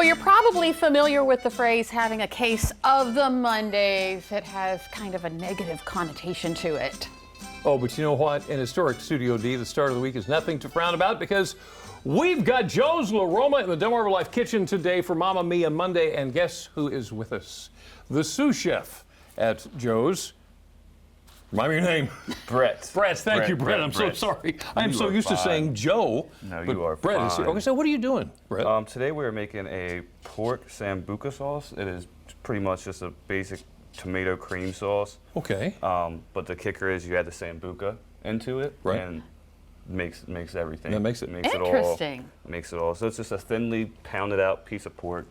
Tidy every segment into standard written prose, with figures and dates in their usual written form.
Well, you're probably familiar with the phrase having a case of the Mondays. It has kind of a negative connotation to it. Oh, but you know what? In historic Studio D, the start of the week is nothing to frown about because we've got Joe's La Roma in the DelmarvaLife kitchen today for Mamma Mia Monday. And guess who is with us? The sous chef at Joe's. Remind me your name. Brett. Brett, thank you, Brett. I'm so sorry. I'm so used to saying Joe. No, you are Brett fine. is here. Okay, so what are you doing, Brett? Today we're making a pork Sambuca sauce. It is pretty much just a basic tomato cream sauce. Okay. But the kicker is you add the Sambuca into it, Right. and makes everything. That makes it. Interesting. Makes it all. So it's just a thinly pounded out piece of pork,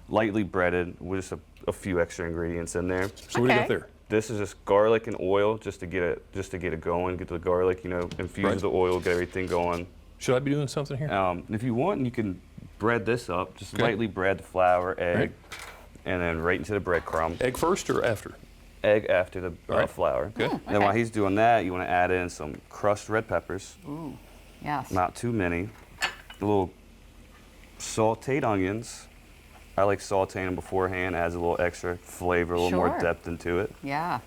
lightly breaded with just a few extra ingredients in there. So what do you got there? This is just garlic and oil, just to get it going. Get the garlic, infuse the oil, get everything going. Should I be doing something here? If you want, you can bread this up. Just lightly bread the flour, egg, and then right into the breadcrumb. Egg first or after? Egg after the flour. Good. Then while he's doing that, you want to add in some crushed red peppers. Ooh, yes. Not too many. A little sauteed onions. I like sauteing them beforehand. Adds a little extra flavor, a little more depth into it. Yeah.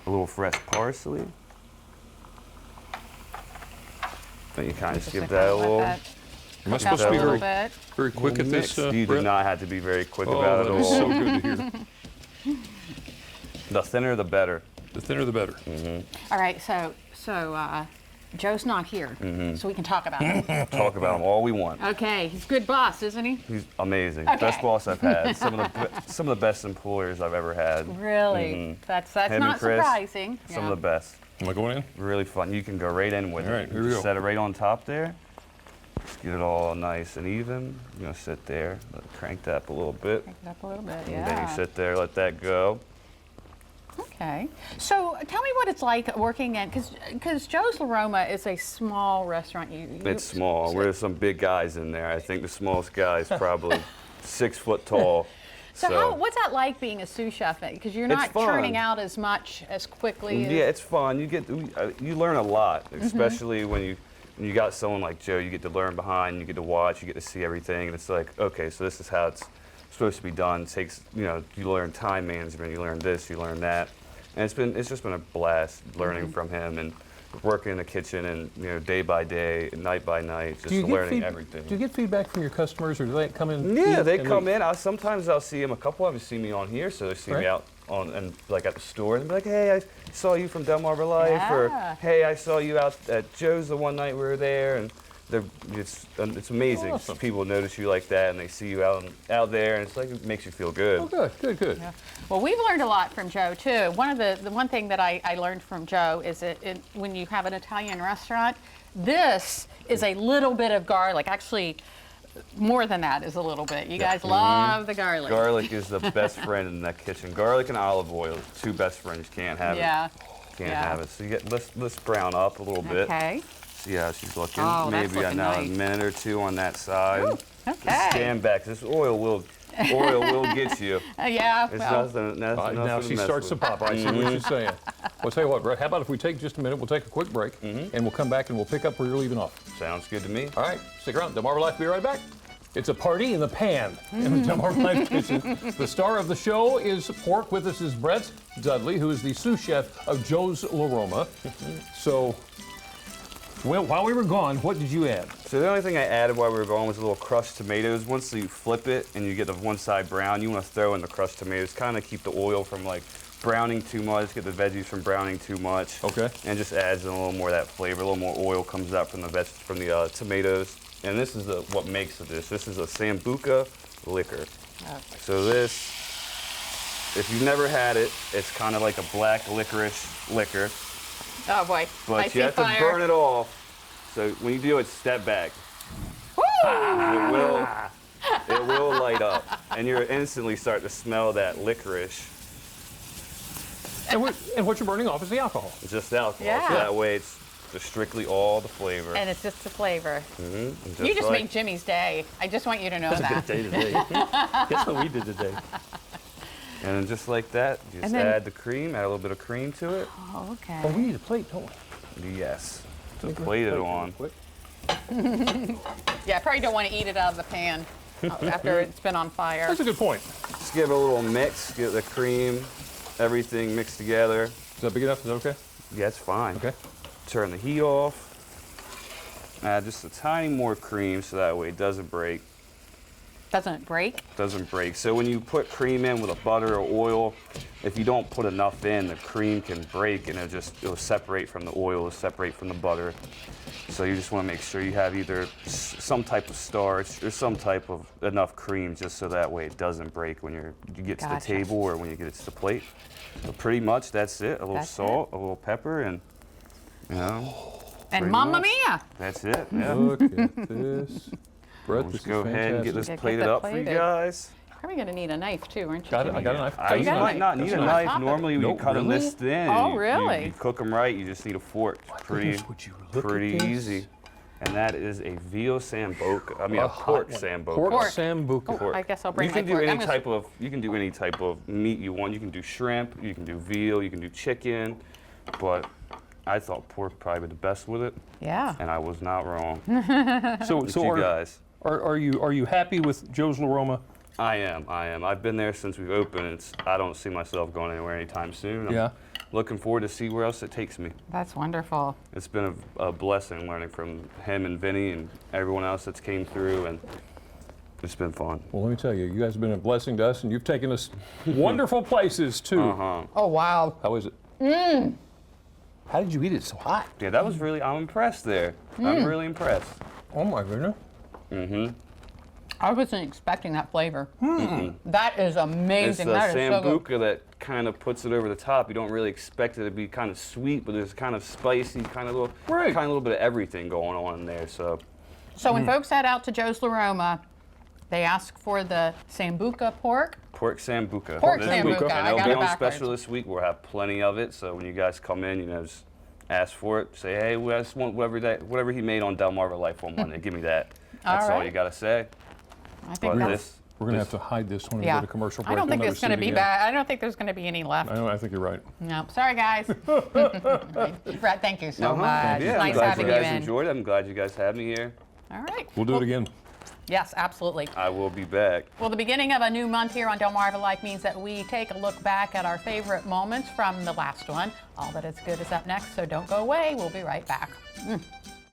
A little fresh parsley. Then you kind of just give that a little. Am I supposed to be very quick at this, You do Brett? not have to be very quick about it that at is all. so good to hear. The thinner, the better. The thinner, the better. All right, so Joe's not here, so we can talk about him. Talk about him all we want. Okay, he's a good boss, isn't he? He's amazing. Okay. Best boss I've had. Some of the best employers I've ever had. Really? That's Him and not Chris, surprising. Some of the best. Am I going in? Really fun. You can go right in with All it. right, here we go. Set it right on top there. Just get it all nice and even. You're gonna sit there. Crank that up a little bit. Crank it up a little bit, And then you yeah. sit there, let that go. Okay. So tell me what it's like working in, because Joe's La Roma is a small restaurant. It's small. There's some big guys in there. I think the smallest guy is probably 6 foot tall. So what's that like being a sous chef? Because you're not churning out as much as quickly. Yeah, it's fun. You learn a lot, especially when you got someone like Joe. You get to learn behind. You get to watch. You get to see everything, and it's like, okay, so this is how it's supposed to be done. It takes, you learn time management. You learn this. You learn that, and it's just been a blast learning from him and working in the kitchen and day by day, night by night, just learning everything. Do you get feedback from your customers, or do they come in? Yeah, they come in. Sometimes I'll see them. A couple of them see me on here, so they see me out and like at the store, and be like, "Hey, I saw you from DelmarvaLife," or "Hey, I saw you out at Joe's the one night we were there," and it's amazing. Awesome. People notice you like that, and they see you out there, and it's like it makes you feel good. Oh, good. Yeah. Well, we've learned a lot from Joe too. The one thing that I learned from Joe is that when you have an Italian restaurant, this is a little bit of garlic. Actually, more than that is a little bit. You guys love the garlic. Garlic is the best friend in that kitchen. Garlic and olive oil, two best friends. Can't have it. Can't have it. So you get let's brown up a little bit. Okay. See how she's looking. Oh, that's Maybe looking now nice. a minute or two on that side. Ooh, okay. Just stand back. This oil will get you. Yeah. It's Well, nothing Now to she mess starts to with. pop. I see what you're saying. Well, tell you what, Brett, how about if we take just a minute, we'll take a quick break, and we'll come back and we'll pick up where you're leaving off. Sounds good to me. All right, stick around. DelmarvaLife, be right back. It's a party in the pan in the DelmarvaLife kitchen. The star of the show is pork. With us is Brett Dudley, who is the sous chef of Joe's La Roma. So, well, while we were gone, what did you add? So the only thing I added while we were gone was a little crushed tomatoes. Once you flip it and you get the one side brown, you want to throw in the crushed tomatoes, kind of keep the oil from like browning too much, get the veggies from browning too much. Okay. And just adds in a little more of that flavor, a little more oil comes out from the tomatoes. And this is what makes this. This is a Sambuca liquor. Okay. So this, if you've never had it, it's kind of like a black licorice liquor. Oh boy. But you have to burn it off. So when you do it, step back. Woo! It will light up, and you're instantly start to smell that licorice. And what you're burning off is the alcohol. It's just alcohol, Yeah. so that way it's just strictly all the flavor. And it's just the flavor. And You just made Jimmy's day. I just want you to know that. Day today. Guess what we did today? And then just like that, you just add the cream, add a little bit of cream to it. Oh, okay. Oh, we need a plate, don't we? Yes. So plate it on. Quick. Yeah, I probably don't want to eat it out of the pan. after it's been on fire. That's a good point. Just give it a little mix, get the cream, everything mixed together. Is that big enough? Is that okay? Yeah, it's fine. Okay. Turn the heat off. Add just a tiny more cream so that way it doesn't break. Doesn't it break? Doesn't break. So when you put cream in with a butter or oil, if you don't put enough in, the cream can break and it'll separate from the oil, it'll separate from the butter. So you just want to make sure you have either some type of starch or some type of enough cream just so that way it doesn't break when you get to the Gotcha. table or when you get it to the plate. So pretty much that's it. A little That's salt, a little pepper, and you know. And pretty Mamma much. Mia! That's it. Yeah. Look at this. Brett, We'll this just go is ahead and get fantastic. this Get plated that up for you plated. guys. Probably gonna need a knife too, aren't you? Got it. I Jimmy? got a knife. You got might it? not need a That's knife. nice. Normally, when No, you cut them really? this thin, Oh, you really? cook them right. You just need a fork. Pretty, goodness, would you look at pretty this? easy. And that is a veal sambuca. I mean, a hot pork one. sambuca. Pork Pork. sambuca. Oh, I guess I'll bring You can my do fork. any I'm gonna- type of. You can do any type of meat you want. You can do shrimp. You can do veal. You can do chicken. But I thought pork probably the best with it, Yeah. and I was not wrong. So, Look at you guys. are you happy with Joe's La Roma? I am. I've been there since we've opened. I don't see myself going anywhere anytime soon. I'm Yeah. looking forward to see where else it takes me. That's wonderful. It's been a blessing learning from him and Vinny and everyone else that's came through, and it's been fun. Well, let me tell you, you guys have been a blessing to us, and you've taken us wonderful places too. Oh wow. How is it? How did you eat it so hot? Yeah, that was really. I'm impressed there. I'm really impressed. Oh my goodness. I wasn't expecting that flavor. That is It's amazing. the That is so good. Sambuca that kind of puts it over the top. You don't really expect it to be kind of sweet, but there's kind of spicy, kind of little bit of everything going on in there. So So when folks head out to Joe's La Roma, they ask for the Sambuca pork. pork sambuca. Pork This sambuca. week. I And it'll got be it on backwards. special this week. We'll have plenty of it. So when you guys come in, just ask for it. Say, hey, we just want whatever he made on DelmarvaLife on Monday. Give me that. That's all right. you gotta say. I think But that's We're gonna have to hide this when we yeah. go to commercial break. I don't think We'll it's never going to see it be again. bad. I don't think there's going to be any left. I think you're right. No, sorry guys. Brett, thank you so much. Yeah, I'm Nice glad having you you guys in. enjoyed it. I'm glad you guys had me here. All right. We'll do it again. Yes, absolutely. I will be back. Well, the beginning of a new month here on DelmarvaLife means that we take a look back at our favorite moments from the last one. All That Is Good is up next, so don't go away. We'll be right back.